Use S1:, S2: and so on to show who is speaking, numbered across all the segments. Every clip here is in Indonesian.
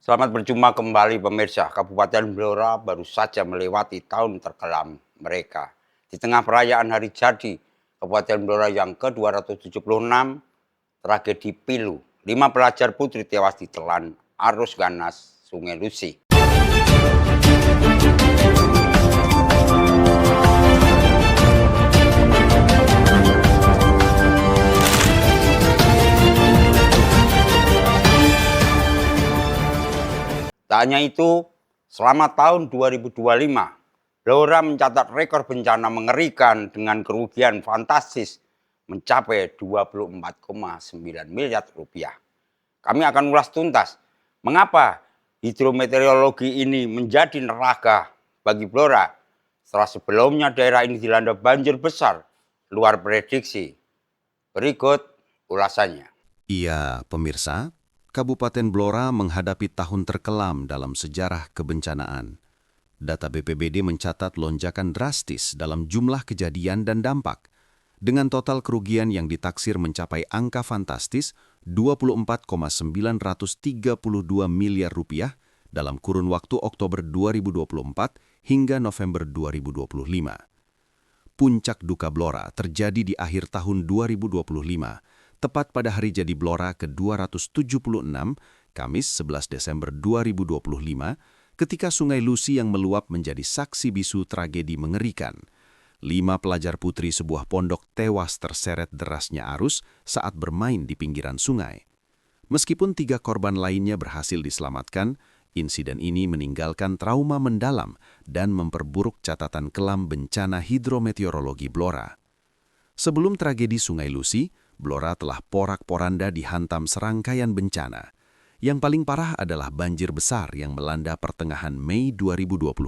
S1: Selamat berjumpa kembali pemirsa. Kabupaten Blora baru saja melewati tahun terkelam mereka. Di tengah perayaan hari jadi Kabupaten Blora yang ke-276, tragedi pilu. 5 pelajar putri tewas ditelan arus ganas Sungai Lusi. Tak hanya itu, selama tahun 2025, Blora mencatat rekor bencana mengerikan dengan kerugian fantastis mencapai 24,9 miliar rupiah. Kami akan ulas tuntas mengapa hidrometeorologi ini menjadi neraka bagi Blora setelah sebelumnya daerah ini dilanda banjir besar luar prediksi. Berikut ulasannya.
S2: Iya, pemirsa. Kabupaten Blora menghadapi tahun terkelam dalam sejarah kebencanaan. Data BPBD mencatat lonjakan drastis dalam jumlah kejadian dan dampak, dengan total kerugian yang ditaksir mencapai angka fantastis 24,932 miliar rupiah dalam kurun waktu Oktober 2024 hingga November 2025. Puncak duka Blora terjadi di akhir tahun 2025, tepat pada hari jadi Blora ke-276, Kamis 11 Desember 2025, ketika Sungai Lusi yang meluap menjadi saksi bisu tragedi mengerikan. 5 pelajar putri sebuah pondok tewas terseret derasnya arus saat bermain di pinggiran sungai. Meskipun 3 korban lainnya berhasil diselamatkan, insiden ini meninggalkan trauma mendalam dan memperburuk catatan kelam bencana hidrometeorologi Blora. Sebelum tragedi Sungai Lusi, Blora telah porak-poranda dihantam serangkaian bencana. Yang paling parah adalah banjir besar yang melanda pertengahan Mei 2025.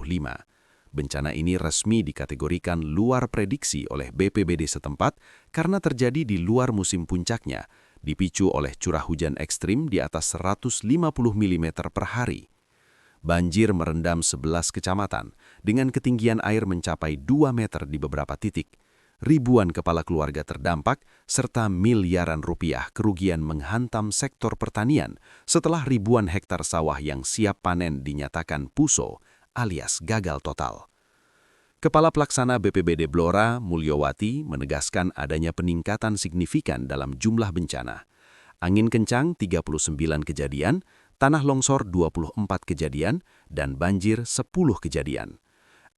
S2: Bencana ini resmi dikategorikan luar prediksi oleh BPBD setempat karena terjadi di luar musim puncaknya, dipicu oleh curah hujan ekstrim di atas 150 mm per hari. Banjir merendam 11 kecamatan dengan ketinggian air mencapai 2 meter di beberapa titik. Ribuan kepala keluarga terdampak, serta miliaran rupiah kerugian menghantam sektor pertanian setelah ribuan hektar sawah yang siap panen dinyatakan puso alias gagal total. Kepala Pelaksana BPBD Blora, Mulyowati, menegaskan adanya peningkatan signifikan dalam jumlah bencana. Angin kencang 39 kejadian, tanah longsor 24 kejadian, dan banjir 10 kejadian.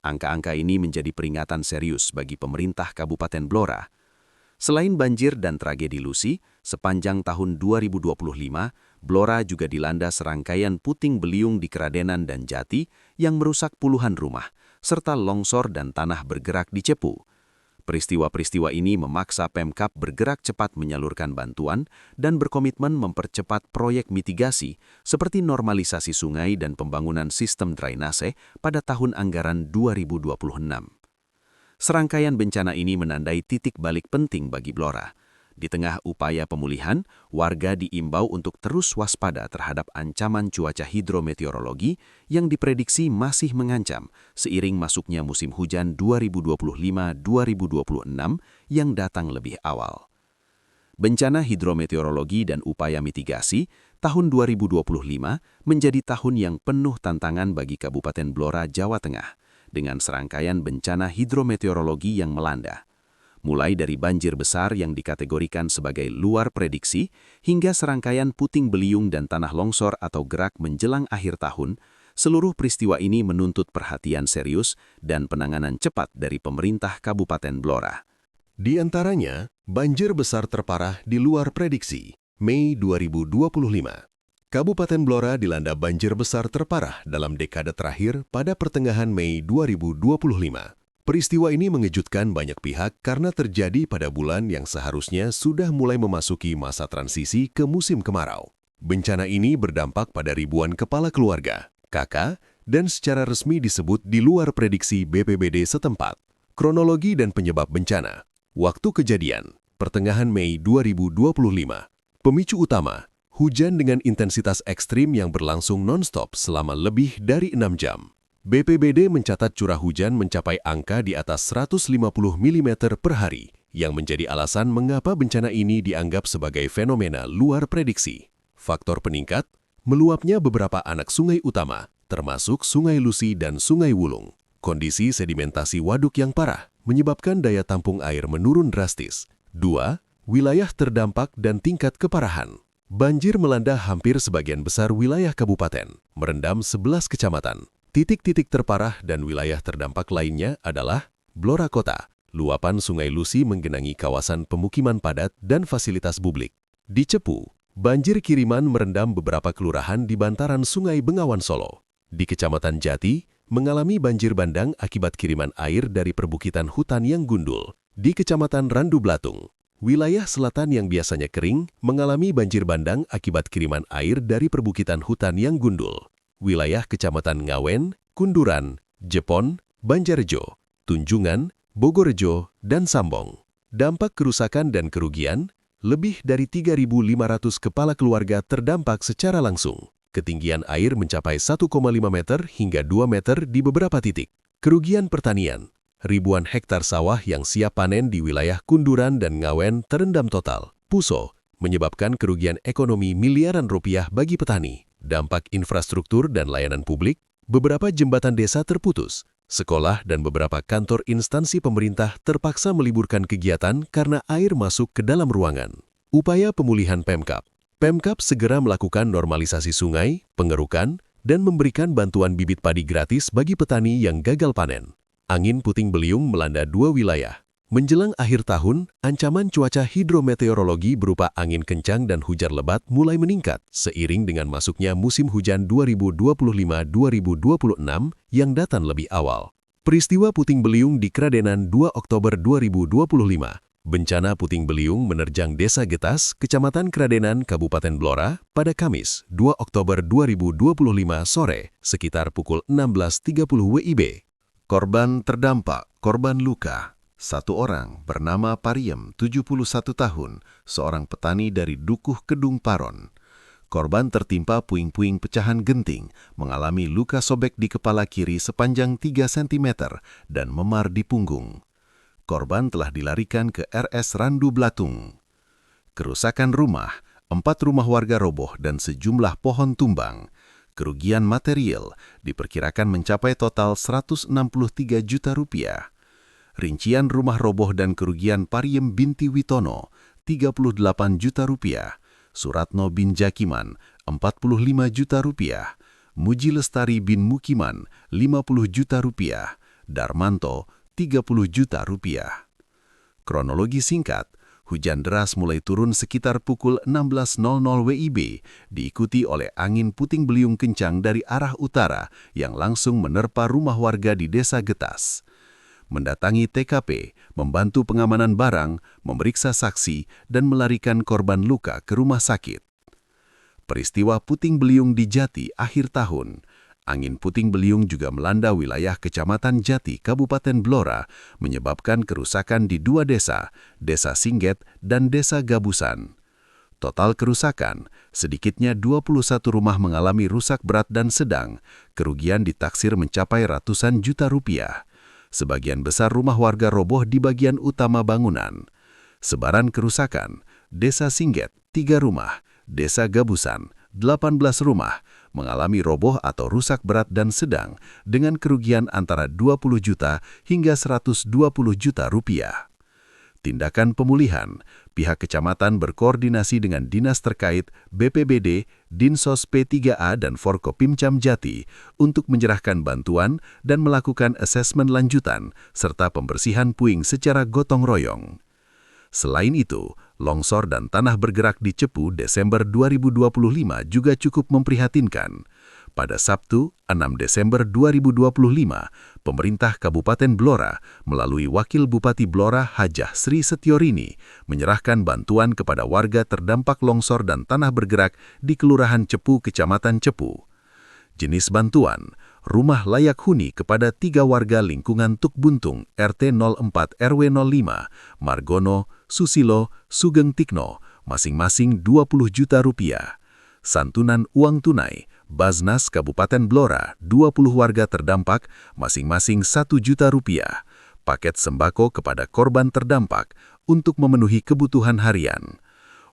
S2: Angka-angka ini menjadi peringatan serius bagi pemerintah Kabupaten Blora. Selain banjir dan tragedi Lusi, sepanjang tahun 2025, Blora juga dilanda serangkaian puting beliung di Kradenan dan Jati yang merusak puluhan rumah, serta longsor dan tanah bergerak di Cepu. Peristiwa-peristiwa ini memaksa Pemkab bergerak cepat menyalurkan bantuan dan berkomitmen mempercepat proyek mitigasi seperti normalisasi sungai dan pembangunan sistem drainase pada tahun anggaran 2026. Serangkaian bencana ini menandai titik balik penting bagi Blora. Di tengah upaya pemulihan, warga diimbau untuk terus waspada terhadap ancaman cuaca hidrometeorologi yang diprediksi masih mengancam seiring masuknya musim hujan 2025-2026 yang datang lebih awal. Bencana hidrometeorologi dan upaya mitigasi, tahun 2025 menjadi tahun yang penuh tantangan bagi Kabupaten Blora, Jawa Tengah, dengan serangkaian bencana hidrometeorologi yang melanda. Mulai dari banjir besar yang dikategorikan sebagai luar prediksi, hingga serangkaian puting beliung dan tanah longsor atau gerak menjelang akhir tahun, seluruh peristiwa ini menuntut perhatian serius dan penanganan cepat dari pemerintah Kabupaten Blora.
S3: Di antaranya, banjir besar terparah di luar prediksi, Mei 2025. Kabupaten Blora dilanda banjir besar terparah dalam dekade terakhir pada pertengahan Mei 2025. Peristiwa ini mengejutkan banyak pihak karena terjadi pada bulan yang seharusnya sudah mulai memasuki masa transisi ke musim kemarau. Bencana ini berdampak pada ribuan kepala keluarga, KK, dan secara resmi disebut di luar prediksi BPBD setempat. Kronologi dan penyebab bencana. Waktu kejadian, pertengahan Mei 2025. Pemicu utama, hujan dengan intensitas ekstrim yang berlangsung non-stop selama lebih dari 6 jam. BPBD mencatat curah hujan mencapai angka di atas 150 mm per hari yang menjadi alasan mengapa bencana ini dianggap sebagai fenomena luar prediksi. Faktor peningkat, meluapnya beberapa anak sungai utama, termasuk Sungai Lusi dan Sungai Wulung. Kondisi sedimentasi waduk yang parah menyebabkan daya tampung air menurun drastis. 2. Wilayah terdampak dan tingkat keparahan. Banjir melanda hampir sebagian besar wilayah kabupaten, merendam 11 kecamatan. Titik-titik terparah dan wilayah terdampak lainnya adalah Blora Kota. Luapan Sungai Lusi menggenangi kawasan pemukiman padat dan fasilitas publik. Di Cepu, banjir kiriman merendam beberapa kelurahan di bantaran Sungai Bengawan Solo. Di Kecamatan Jati, mengalami banjir bandang akibat kiriman air dari perbukitan hutan yang gundul. Di Kecamatan Randu Blatung, wilayah selatan yang biasanya kering mengalami banjir bandang akibat kiriman air dari perbukitan hutan yang gundul. Wilayah Kecamatan Ngawen, Kunduran, Jepon, Banjarjo, Tunjungan, Bogorejo, dan Sambong. Dampak kerusakan dan kerugian, lebih dari 3.500 kepala keluarga terdampak secara langsung. Ketinggian air mencapai 1,5 meter hingga 2 meter di beberapa titik. Kerugian pertanian, ribuan hektar sawah yang siap panen di wilayah Kunduran dan Ngawen terendam total. Puso, menyebabkan kerugian ekonomi miliaran rupiah bagi petani. Dampak infrastruktur dan layanan publik, beberapa jembatan desa terputus. Sekolah dan beberapa kantor instansi pemerintah terpaksa meliburkan kegiatan karena air masuk ke dalam ruangan. Upaya pemulihan Pemkab. Pemkab segera melakukan normalisasi sungai, pengerukan, dan memberikan bantuan bibit padi gratis bagi petani yang gagal panen. Angin puting beliung melanda 2 wilayah. Menjelang akhir tahun, ancaman cuaca hidrometeorologi berupa angin kencang dan hujan lebat mulai meningkat seiring dengan masuknya musim hujan 2025-2026 yang datang lebih awal. Peristiwa puting beliung di Kradenan 2 Oktober 2025. Bencana puting beliung menerjang Desa Getas, Kecamatan Kradenan, Kabupaten Blora, pada Kamis, 2 Oktober 2025 sore, sekitar pukul 16.30 WIB.
S2: Korban terdampak, korban luka. 1 orang bernama Pariem, 71 tahun, seorang petani dari Dukuh Kedung Paron. Korban tertimpa puing-puing pecahan genting, mengalami luka sobek di kepala kiri sepanjang 3 cm dan memar di punggung. Korban telah dilarikan ke RS Randu Blatung. Kerusakan rumah, 4 rumah warga roboh dan sejumlah pohon tumbang. Kerugian material diperkirakan mencapai total 163 juta rupiah. Rincian rumah roboh dan kerugian Pariem binti Witono, 38 juta rupiah. Suratno bin Jakiman, 45 juta rupiah. Muji Lestari bin Mukiman, 50 juta rupiah. Darmanto, 30 juta rupiah. Kronologi singkat, hujan deras mulai turun sekitar pukul 16.00 WIB, diikuti oleh angin puting beliung kencang dari arah utara yang langsung menerpa rumah warga di Desa Getas. Mendatangi TKP, membantu pengamanan barang, memeriksa saksi, dan melarikan korban luka ke rumah sakit. Peristiwa puting beliung di Jati akhir tahun. Angin puting beliung juga melanda wilayah Kecamatan Jati, Kabupaten Blora, menyebabkan kerusakan di 2 desa, Desa Singget dan Desa Gabusan. Total kerusakan, sedikitnya 21 rumah mengalami rusak berat dan sedang, kerugian ditaksir mencapai ratusan juta rupiah. Sebagian besar rumah warga roboh di bagian utama bangunan. Sebaran kerusakan, Desa Singget 3 rumah, Desa Gabusan 18 rumah, mengalami roboh atau rusak berat dan sedang dengan kerugian antara 20 juta hingga 120 juta rupiah. Tindakan pemulihan, pihak kecamatan berkoordinasi dengan dinas terkait BPBD, Dinsos P3A dan Forkopimcam Jati untuk menyerahkan bantuan dan melakukan asesmen lanjutan serta pembersihan puing secara gotong royong. Selain itu, longsor dan tanah bergerak di Cepu Desember 2025 juga cukup memprihatinkan. Pada Sabtu, 6 Desember 2025, pemerintah Kabupaten Blora melalui Wakil Bupati Blora Hajah Sri Setiorini menyerahkan bantuan kepada warga terdampak longsor dan tanah bergerak di Kelurahan Cepu, Kecamatan Cepu. Jenis bantuan, rumah layak huni kepada 3 warga lingkungan Tuk Buntung, RT 04 RW 05, Margono, Susilo, Sugeng Tikno, masing-masing 20 juta rupiah. Santunan uang tunai, Baznas Kabupaten Blora, 20 warga terdampak, masing-masing 1 juta rupiah. Paket sembako kepada korban terdampak,
S3: untuk memenuhi kebutuhan harian.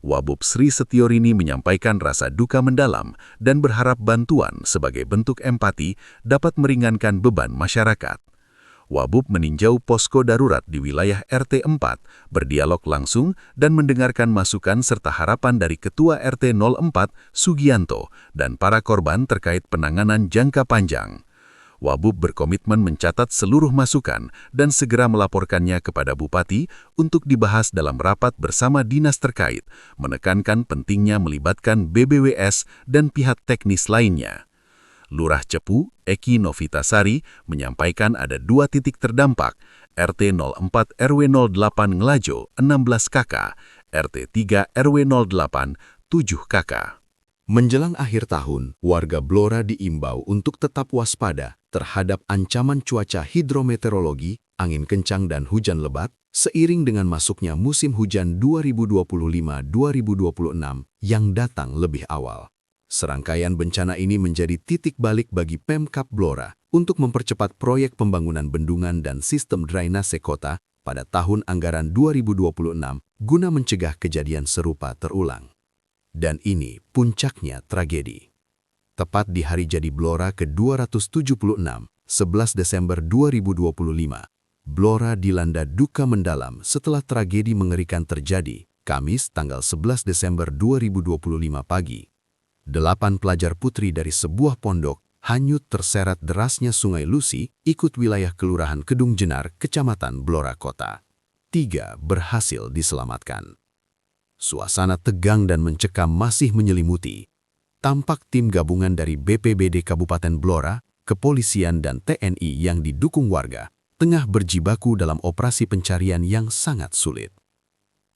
S3: Wabub Sri Setiorini menyampaikan rasa duka mendalam dan berharap bantuan sebagai bentuk empati dapat meringankan beban masyarakat. Wabub meninjau posko darurat di wilayah RT 4, berdialog langsung dan mendengarkan masukan serta harapan dari Ketua RT 04 Sugianto dan para korban terkait penanganan jangka panjang. Wabub berkomitmen mencatat seluruh masukan dan segera melaporkannya kepada Bupati untuk dibahas dalam rapat bersama dinas terkait, menekankan pentingnya melibatkan BBWS dan pihak teknis lainnya. Lurah Cepu, Eki Novitasari, menyampaikan ada 2 titik terdampak, RT 04 RW 08 Ngelajo 16 KK, RT 3 RW 08 7 KK.
S2: Menjelang akhir tahun, warga Blora diimbau untuk tetap waspada terhadap ancaman cuaca hidrometeorologi, angin kencang dan hujan lebat, seiring dengan masuknya musim hujan 2025-2026 yang datang lebih awal. Serangkaian bencana ini menjadi titik balik bagi Pemkab Blora untuk mempercepat proyek pembangunan bendungan dan sistem drainase kota pada tahun anggaran 2026 guna mencegah kejadian serupa terulang. Dan ini puncaknya tragedi. Tepat di hari jadi Blora ke-276, 11 Desember 2025, Blora dilanda duka mendalam setelah tragedi mengerikan terjadi, Kamis tanggal 11 Desember 2025 pagi. 8 pelajar putri dari sebuah pondok hanyut terseret derasnya Sungai Lusi ikut wilayah Kelurahan Kedung Jenar, Kecamatan Blora Kota. 3 berhasil diselamatkan. Suasana tegang dan mencekam masih menyelimuti. Tampak tim gabungan dari BPBD Kabupaten Blora, kepolisian dan TNI yang didukung warga, tengah berjibaku dalam operasi pencarian yang sangat sulit.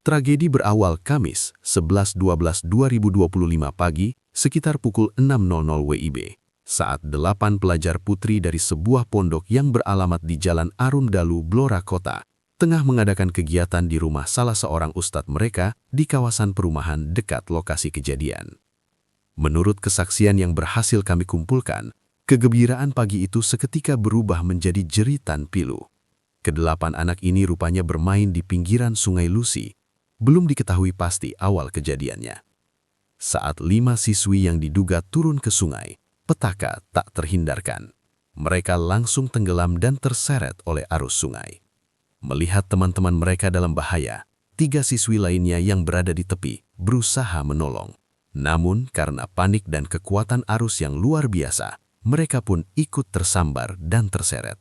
S2: Tragedi berawal Kamis, 11/12/2025 pagi, sekitar pukul 6.00 WIB, saat 8 pelajar putri dari sebuah pondok yang beralamat di Jalan Arundalu, Blora Kota, tengah mengadakan kegiatan di rumah salah seorang ustadz mereka di kawasan perumahan dekat lokasi kejadian. Menurut kesaksian yang berhasil kami kumpulkan, kegembiraan pagi itu seketika berubah menjadi jeritan pilu. Ke-8 anak ini rupanya bermain di pinggiran Sungai Lusi. Belum diketahui pasti awal kejadiannya. Saat 5 siswi yang diduga turun ke sungai, petaka tak terhindarkan. Mereka langsung tenggelam dan terseret oleh arus sungai. Melihat teman-teman mereka dalam bahaya, 3 siswi lainnya yang berada di tepi berusaha menolong. Namun karena panik dan kekuatan arus yang luar biasa, mereka pun ikut tersambar dan terseret.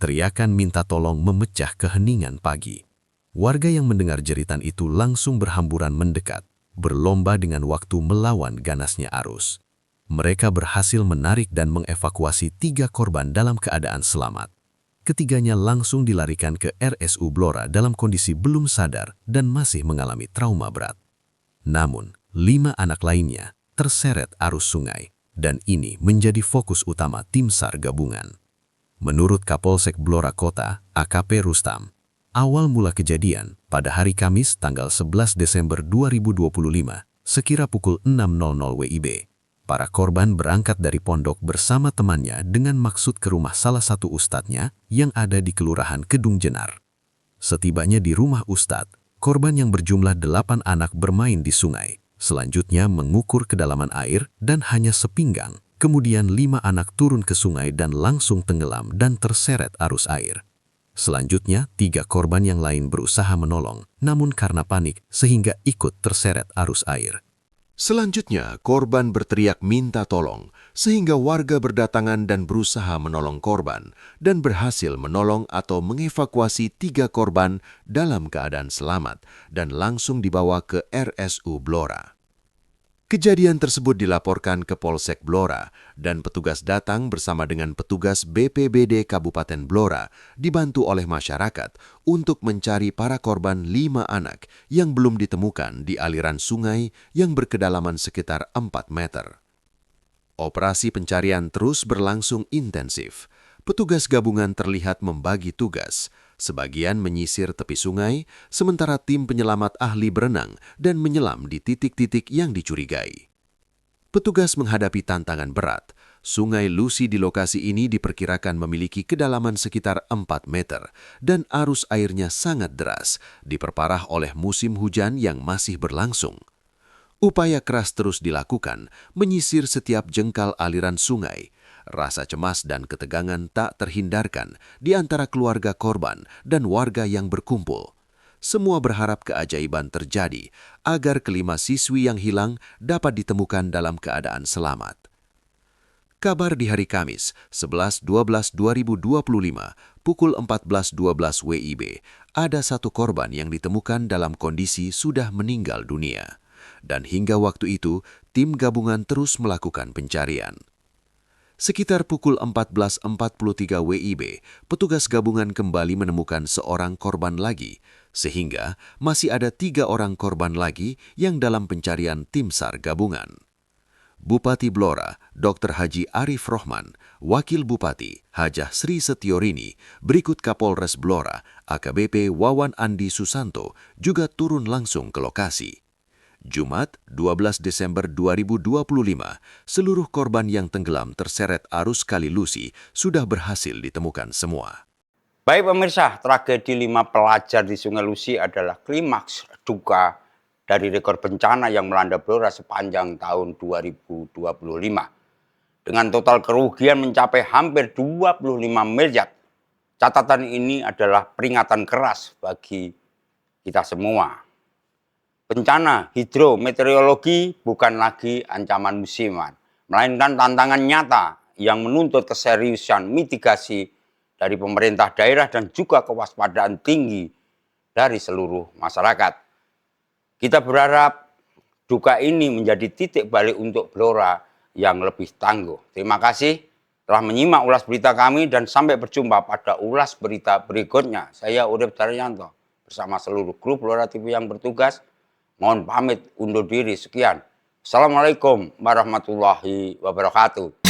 S2: Teriakan minta tolong memecah keheningan pagi. Warga yang mendengar jeritan itu langsung berhamburan mendekat, berlomba dengan waktu melawan ganasnya arus. Mereka berhasil menarik dan mengevakuasi 3 korban dalam keadaan selamat. Ketiganya langsung dilarikan ke RSU Blora dalam kondisi belum sadar dan masih mengalami trauma berat. Namun, 5 anak lainnya terseret arus sungai, dan ini menjadi fokus utama tim SAR gabungan. Menurut Kapolsek Blora Kota, AKP Rustam, awal mula kejadian pada hari Kamis tanggal 11 Desember 2025, sekira pukul 6.00 WIB. Para korban berangkat dari pondok bersama temannya dengan maksud ke rumah salah satu ustadznya yang ada di Kelurahan Kedung Jenar. Setibanya di rumah ustadz, korban yang berjumlah 8 anak bermain di sungai. Selanjutnya mengukur kedalaman air dan hanya sepinggang. Kemudian 5 anak turun ke sungai dan langsung tenggelam dan terseret arus air. Selanjutnya 3 korban yang lain berusaha menolong, namun karena panik sehingga ikut terseret arus air.
S3: Selanjutnya, korban berteriak minta tolong, sehingga warga berdatangan dan berusaha menolong korban, dan berhasil menolong atau mengevakuasi 3 korban dalam keadaan selamat, dan langsung dibawa ke RSU Blora. Kejadian tersebut dilaporkan ke Polsek Blora, dan petugas datang bersama dengan petugas BPBD Kabupaten Blora, dibantu oleh masyarakat untuk mencari para korban 5 anak yang belum ditemukan di aliran sungai yang berkedalaman sekitar 4 meter. Operasi pencarian terus berlangsung intensif. Petugas gabungan terlihat membagi tugas. Sebagian menyisir tepi sungai, sementara tim penyelamat ahli berenang dan menyelam di titik-titik yang dicurigai. Petugas menghadapi tantangan berat. Sungai Lusi di lokasi ini diperkirakan memiliki kedalaman sekitar 4 meter dan arus airnya sangat deras, diperparah oleh musim hujan yang masih berlangsung. Upaya keras terus dilakukan, menyisir setiap jengkal aliran sungai. Rasa cemas dan ketegangan tak terhindarkan di antara keluarga korban dan warga yang berkumpul. Semua berharap keajaiban terjadi agar kelima siswi yang hilang dapat ditemukan dalam keadaan selamat. Kabar di hari Kamis, 11/12/2025, pukul 14.12 WIB, ada satu korban yang ditemukan dalam kondisi sudah meninggal dunia. Dan hingga waktu itu, tim gabungan terus melakukan pencarian. Sekitar pukul 14.43 WIB, petugas gabungan kembali menemukan seorang korban lagi, sehingga masih ada 3 orang korban lagi yang dalam pencarian tim SAR gabungan. Bupati Blora, Dr. Haji Arif Rohman, Wakil Bupati, Hajah Sri Setiorini, berikut Kapolres Blora, AKBP Wawan Andi Susanto, juga turun langsung ke lokasi. Jumat, 12 Desember 2025, seluruh korban yang tenggelam terseret arus Kali Lusi sudah berhasil ditemukan semua.
S1: Baik pemirsa, tragedi 5 pelajar di Sungai Lusi adalah klimaks duka dari rekor bencana yang melanda Blora sepanjang tahun 2025. Dengan total kerugian mencapai hampir 25 miliar. Catatan ini adalah peringatan keras bagi kita semua. Bencana hidrometeorologi bukan lagi ancaman musiman, melainkan tantangan nyata yang menuntut keseriusan mitigasi dari pemerintah daerah dan juga kewaspadaan tinggi dari seluruh masyarakat. Kita berharap duka ini menjadi titik balik untuk Blora yang lebih tangguh. Terima kasih telah menyimak ulas berita kami dan sampai berjumpa pada ulas berita berikutnya. Saya Urip Daryanto bersama seluruh grup Blora TV yang bertugas. Mohon pamit undur diri. Sekian. Assalamualaikum warahmatullahi wabarakatuh.